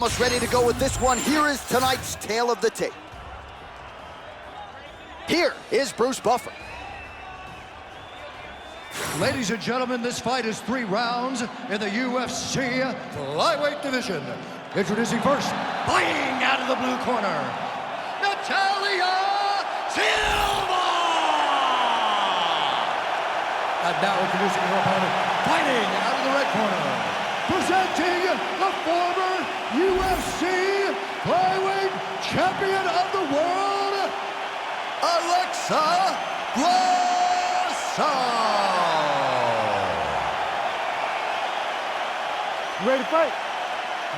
Almost ready to go with this one. Here is tonight's tale of the tape. Here is Bruce Buffer. Ladies and gentlemen, this fight is 3 rounds in the UFC flyweight division. Introducing first, fighting out of the blue corner, Natalia, Silva! And now introducing her opponent, fighting out of the red corner, presenting the former UFC flyweight champion of the world, Grasso! You ready to fight?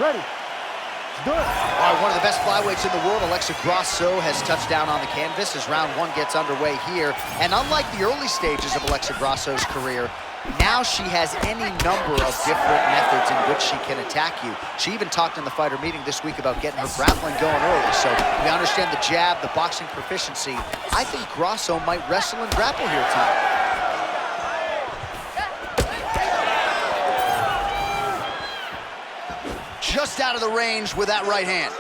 Ready. Let's do it. All right, one of the best flyweights in the world, Grasso, has touched down on the canvas as round 1 gets underway here. And unlike the early stages of Grasso's career, now she has any number of different methods in which she can attack you. She even talked in the fighter meeting this week about getting her grappling going early. So we understand the jab, the boxing proficiency. I think Grasso might wrestle and grapple here tonight. Just out of the range with that right hand.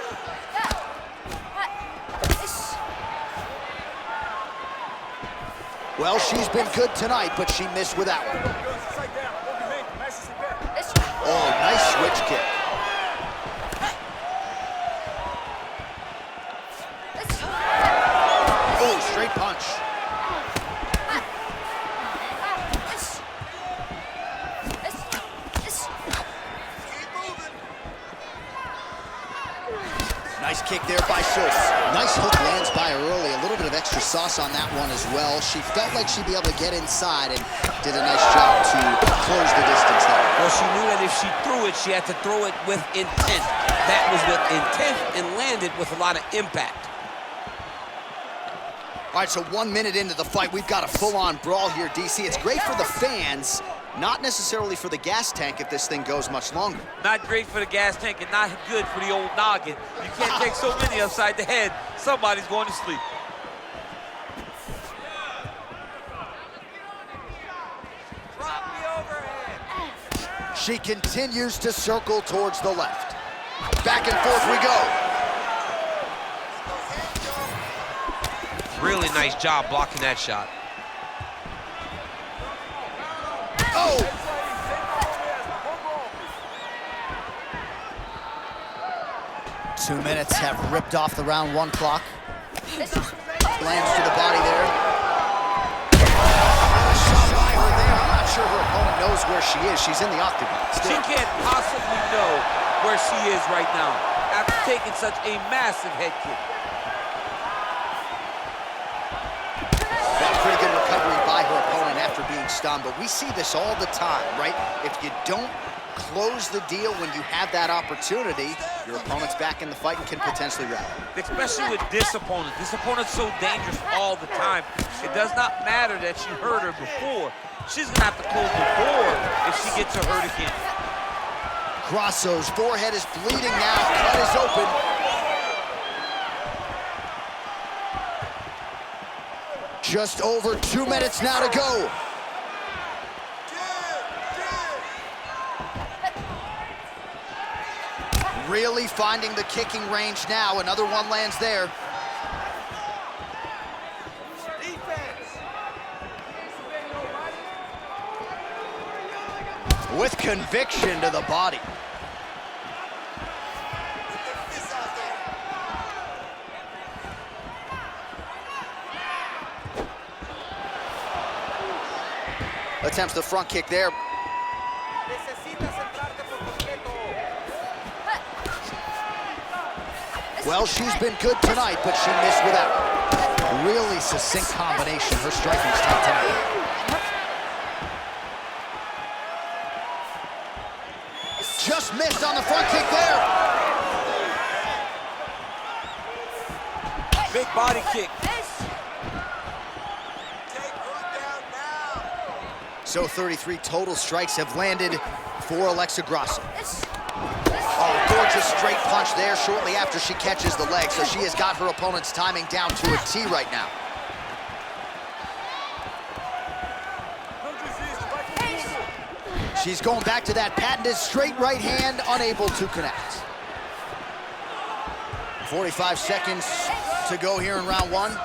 Well, she's been good tonight, but she missed with that one. Oh, nice switch kick. Oh, straight punch. Nice kick there by Silva. Nice hook lands by her early. A little bit of extra sauce on that one as well. She felt like she'd be able to get inside and did a nice job to close the distance there. Well, she knew that if she threw it, she had to throw it with intent. That was with intent and landed with a lot of impact. All right, so 1 minute into the fight, we've got a full-on brawl here, DC. It's great for the fans, not necessarily for the gas tank if this thing goes much longer. Not great for the gas tank and not good for the old noggin. You can't take so many upside the head. Somebody's going to sleep. Drop the overhead. She continues to circle towards the left. Back and forth we go. Really nice job blocking that shot. Oh! 2 minutes have ripped off the round 1 clock. Lands to the body there. Shot by her there. I'm not sure her opponent knows where she is. She's in the octagon. She can't possibly know where she is right now after taking such a massive head kick. Pretty good recovery by her opponent after being stunned, but we see this all the time, right? If you don't close the deal when you have that opportunity, your opponent's back in the fight and can potentially wrap. Especially with this opponent. This opponent's so dangerous all the time. It does not matter that you hurt her before. She's gonna have to close the door if she gets her hurt again. Grasso's forehead is bleeding now, cut is open. Just over 2 minutes now to go. Really finding the kicking range now. Another one lands there. With conviction to the body. Attempts the front kick there. Well, she's been good tonight, but she missed with that one. Really succinct combination. Her striking's tight tonight. Just missed on the front kick there. Big body kick. So 33 total strikes have landed for Grasso. Oh, gorgeous straight punch there shortly after she catches the leg. So she has got her opponent's timing down to a T right now. She's going back to that patented straight right hand, unable to connect. 45 seconds to go here in round one. What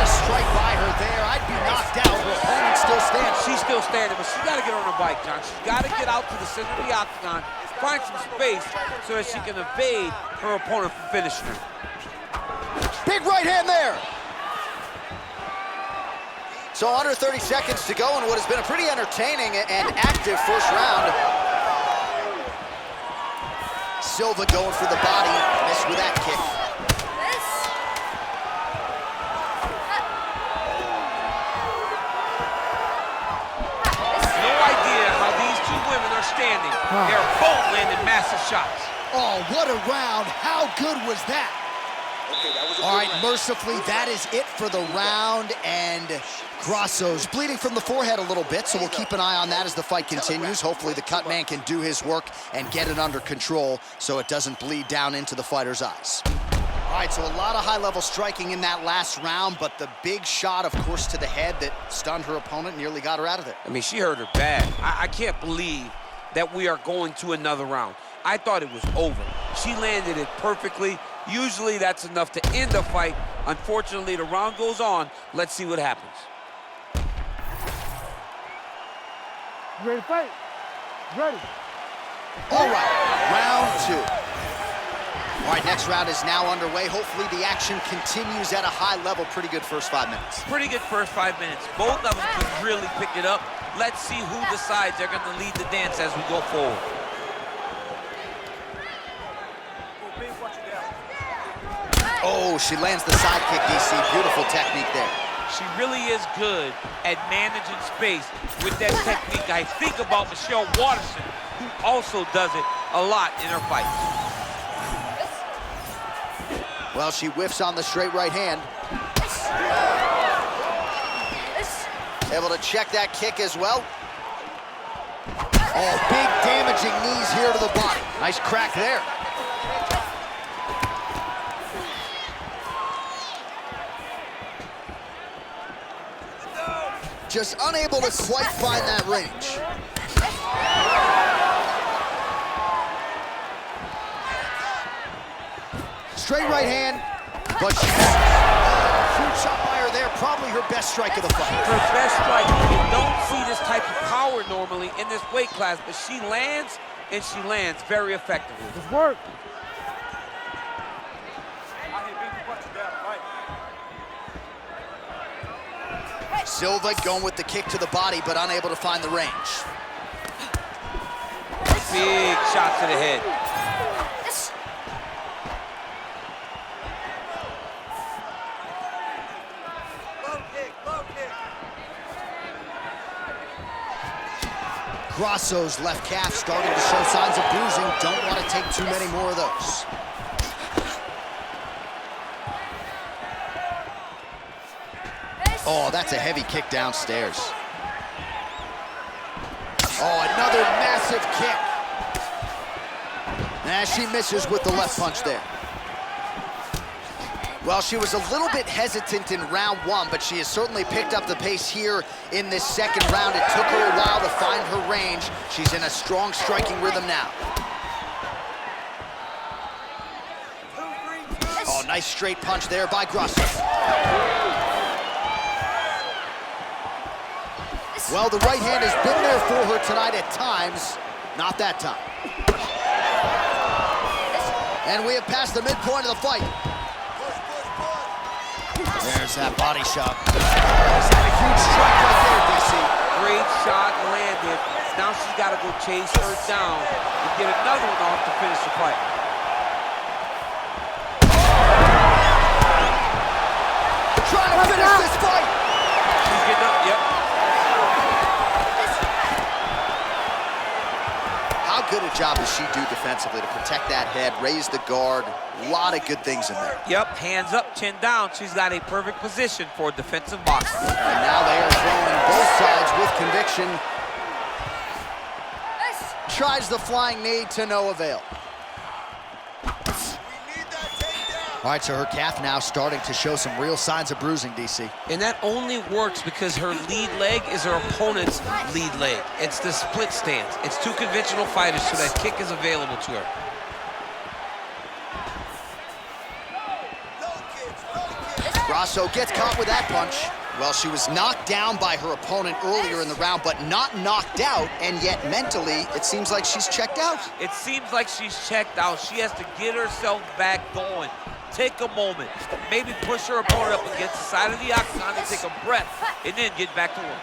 a strike by her there. I'd be knocked out. Her opponent still standing. She's still standing, but she's got to get on her bike, John. She's got to get out to the center of the octagon, find some space so that she can evade her opponent from finishing her. Big right hand there. So under 30 seconds to go in what has been a pretty entertaining and active first round. Silva going for the body, missed with that kick. No idea how these two women are standing. They're both landing massive shots. Oh, what a round. How good was that? All right, mercifully, that is it for the round, and Grasso's bleeding from the forehead a little bit, so we'll keep an eye on that as the fight continues. Hopefully the cut man can do his work and get it under control so it doesn't bleed down into the fighter's eyes. All right, so a lot of high-level striking in that last round, but the big shot, of course, to the head that stunned her opponent, nearly got her out of there. I mean, she hurt her bad. I can't believe that we are going to another round. I thought it was over. She landed it perfectly. Usually that's enough to end the fight. Unfortunately, the round goes on. Let's see what happens. You ready to fight? Ready. All right, round two. All right, next round is now underway. Hopefully the action continues at a high level. Pretty good first 5 minutes. Pretty good first 5 minutes. Both of them could really pick it up. Let's see who decides they're going to lead the dance as we go forward. Oh, she lands the side kick, DC. Beautiful technique there. She really is good at managing space with that technique. I think about Michelle Waterson, who also does it a lot in her fights. Well, she whiffs on the straight right hand. Able to check that kick as well. Oh, big damaging knees here to the body. Nice crack there. Just unable to quite find that range. Straight right hand, but she huge shot by her there. Probably her best strike of the fight. Her best strike. You don't see this type of power normally in this weight class, but she lands, and she lands very effectively. Let's work. Silva going with the kick to the body, but unable to find the range. Big shot to the head. Grasso's left calf starting to show signs of bruising. Don't want to take too many more of those. Oh, that's a heavy kick downstairs. Oh, another massive kick. And she misses with the left punch there. Well, she was a little bit hesitant in round one, but she has certainly picked up the pace here in this second round. It took her a while to find her range. She's in a strong striking rhythm now. Oh, nice straight punch there by Grasso. Well, the right hand has been there for her tonight at times. Not that time. And we have passed the midpoint of the fight. There's that body shot. He's had a huge strike right there, DC. Great shot landed. Now she's got to go chase her down and get another one off to finish the fight. Trying to finish this fight. She's getting up, yep. How good a job does she do defensively to protect that head, raise the guard? A lot of good things in there. Yep, hands up, chin down. She's got a perfect position for a defensive boxer. And now they are throwing both sides with conviction. Tries the flying knee to no avail. All right, so her calf now starting to show some real signs of bruising, DC. And that only works because her lead leg is her opponent's lead leg. It's the split stance. It's two conventional fighters, so that kick is available to her. Grasso gets caught with that punch. Well, she was knocked down by her opponent earlier in the round, but not knocked out, and yet mentally, it seems like she's checked out. It seems like she's checked out. She has to get herself back going. Take a moment. Maybe push her opponent up against the side of the octagon and take a breath, and then get back to work.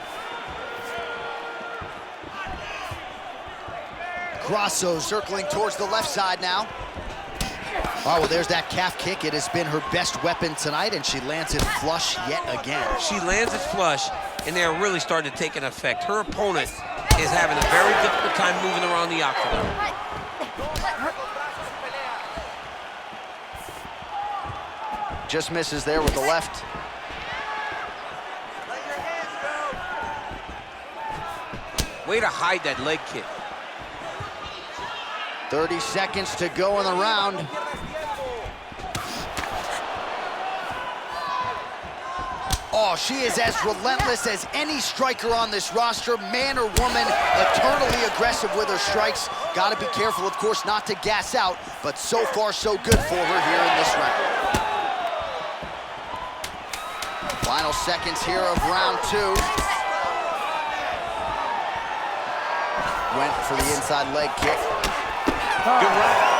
Grasso circling towards the left side now. Oh, well, there's that calf kick. It has been her best weapon tonight, and she lands it flush yet again. She lands it flush, and they're really starting to take an effect. Her opponent is having a very difficult time moving around the octagon. Just misses there with the left. Way to hide that leg kick. 30 seconds to go in the round. Oh, she is as relentless as any striker on this roster, man or woman, eternally aggressive with her strikes. Got to be careful, of course, not to gas out, but so far so good for her here in this round. Final seconds here of round 2. Went for the inside leg kick. Good round.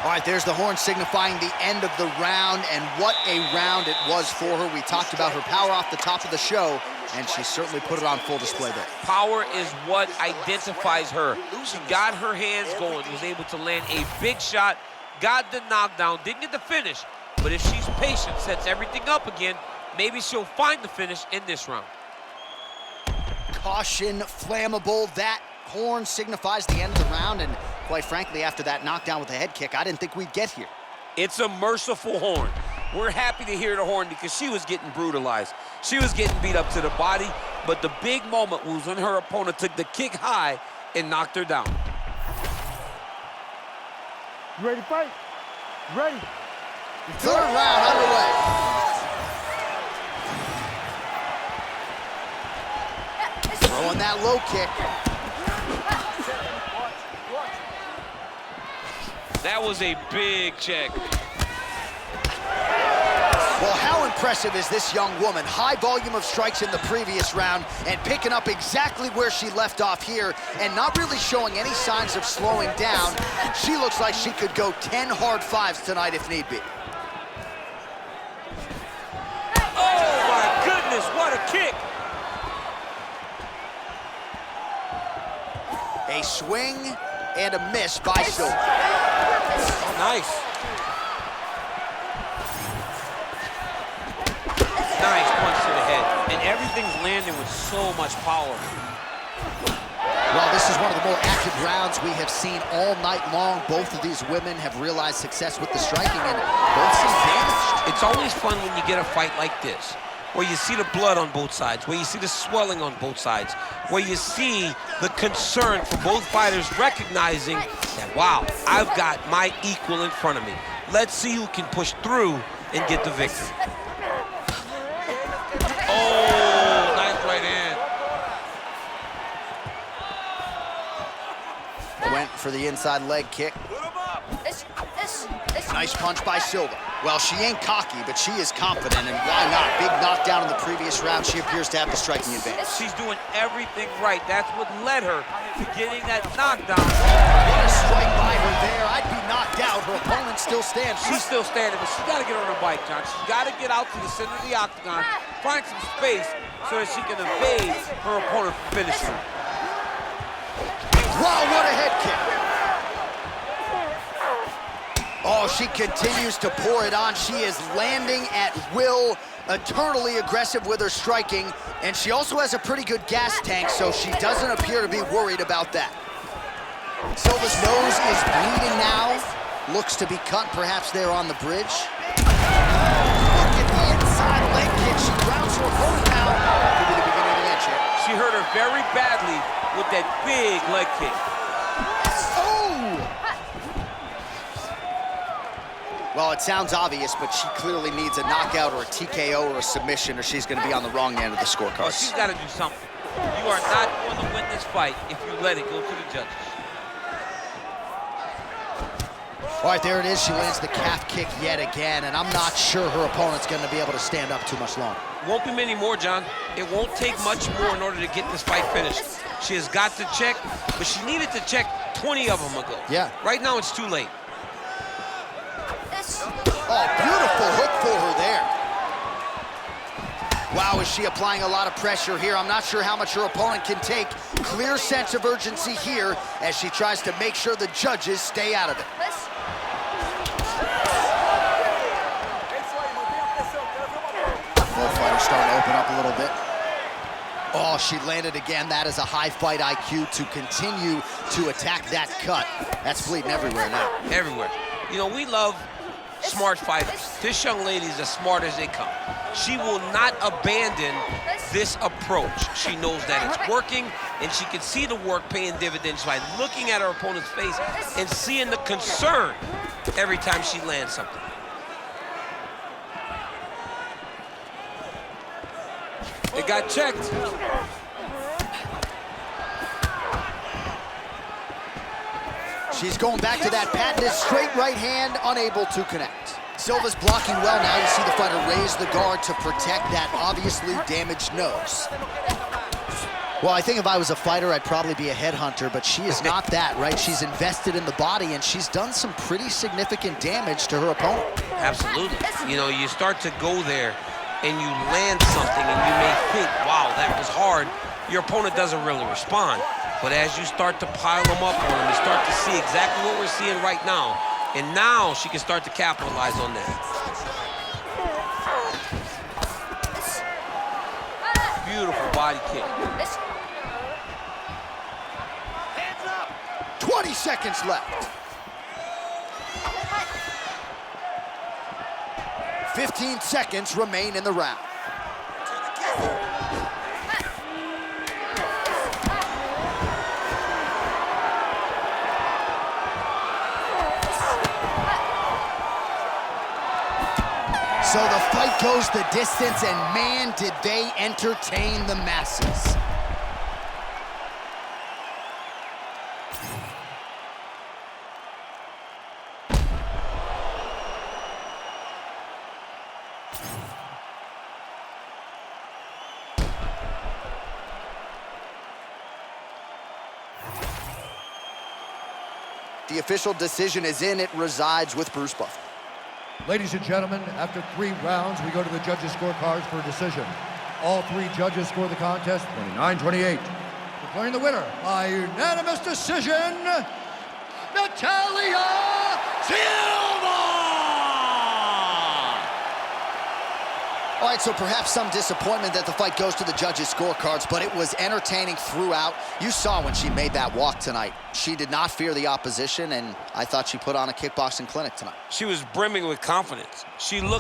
All right, there's the horn signifying the end of the round, and what a round it was for her. We talked about her power off the top of the show, and she certainly put it on full display there. Power is what identifies her. She got her hands going, was able to land a big shot, got the knockdown, didn't get the finish, but if she's patient, sets everything up again, maybe she'll find the finish in this round. Caution, flammable. That horn signifies the end of the round, and quite frankly, after that knockdown with the head kick, I didn't think we'd get here. It's a merciful horn. We're happy to hear the horn because she was getting brutalized. She was getting beat up to the body, but the big moment was when her opponent took the kick high and knocked her down. You ready to fight? Ready. Third round underway. Throwing that low kick. That was a big check. Well, how impressive is this young woman? High volume of strikes in the previous round and picking up exactly where she left off here and not really showing any signs of slowing down. She looks like she could go 10 hard fives tonight if need be. Oh my goodness, what a kick! A swing and a miss by Silva. Oh, nice. Nice punch to the head. And everything's landing with so much power. Well, this is one of the more active rounds we have seen all night long. Both of these women have realized success with the striking, and both seem damaged. It's always fun when you get a fight like this, where you see the blood on both sides, where you see the swelling on both sides, where you see the concern for both fighters recognizing that, wow, I've got my equal in front of me. Let's see who can push through and get the victory. Oh, nice right hand. Went for the inside leg kick. Nice punch by Silva. Well, she ain't cocky, but she is confident, and why not? Big knockdown in the previous round. She appears to have the striking advantage. She's doing everything right. That's what led her to getting that knockdown. What a strike by her there. I'd be knocked out. Her opponent still stands. She's still standing, but she's got to get on her bike, John. She's got to get out to the center of the octagon, find some space so that she can evade her opponent from finishing. Wow, what a head kick. Oh, she continues to pour it on. She is landing at will, eternally aggressive with her striking, and she also has a pretty good gas tank, so she doesn't appear to be worried about that. Silva's nose is bleeding now. Looks to be cut, perhaps there on the bridge. Look at the inside leg kick. She grounds her opponent now. Could be the beginning of the end here. She hurt her very badly with that big leg kick. Oh! Well, it sounds obvious, but she clearly needs a knockout or a TKO or a submission, or she's going to be on the wrong end of the Well, scorecards. she's got to do something. You are not going to win this fight if you let it go to the judges. All right, there it is. She lands the calf kick yet again, and I'm not sure her opponent's going to be able to stand up too much longer. Won't be many more, John. It won't take much more in order to get this fight finished. She has got to check, but she needed to check 20 of them ago. Yeah. Right now, it's too late. Oh, beautiful hook for her there. Wow, is she applying a lot of pressure here? I'm not sure how much her opponent can take. Clear sense of urgency here as she tries to make sure the judges stay out of it. Both fighters starting to open up a little bit. Oh, she landed again. That is a high fight IQ to continue to attack that cut. That's bleeding everywhere now. Everywhere. You know, we love smart fighters. This young lady is as smart as they come. She will not abandon this approach. She knows that it's working, and she can see the work paying dividends by looking at her opponent's face and seeing the concern every time she lands something. It got checked. She's going back to that patented straight right hand, unable to connect. Silva's blocking well now. You see the fighter raise the guard to protect that obviously damaged nose. Well, I think if I was a fighter, I'd probably be a headhunter, but she is not that, right? She's invested in the body, and she's done some pretty significant damage to her opponent. Absolutely. You know, you start to go there, and you land something, and you may think, wow, that was hard. Your opponent doesn't really respond. But as you start to pile them up on him, you start to see exactly what we're seeing right now. And now she can start to capitalize on that. Beautiful body kick. 20 seconds left. 15 seconds remain in the round. So the fight goes the distance, and man, did they entertain the masses. The official decision is in. It resides with Bruce Buffer. Ladies and gentlemen, after 3 rounds, we go to the judges' scorecards for a decision. All 3 judges score the contest 29-28. Declaring the winner by unanimous decision, Natalia Silva! All right, so perhaps some disappointment that the fight goes to the judges' scorecards, but it was entertaining throughout. You saw when she made that walk tonight. She did not fear the opposition, and I thought she put on a kickboxing clinic tonight. She was brimming with confidence. She looked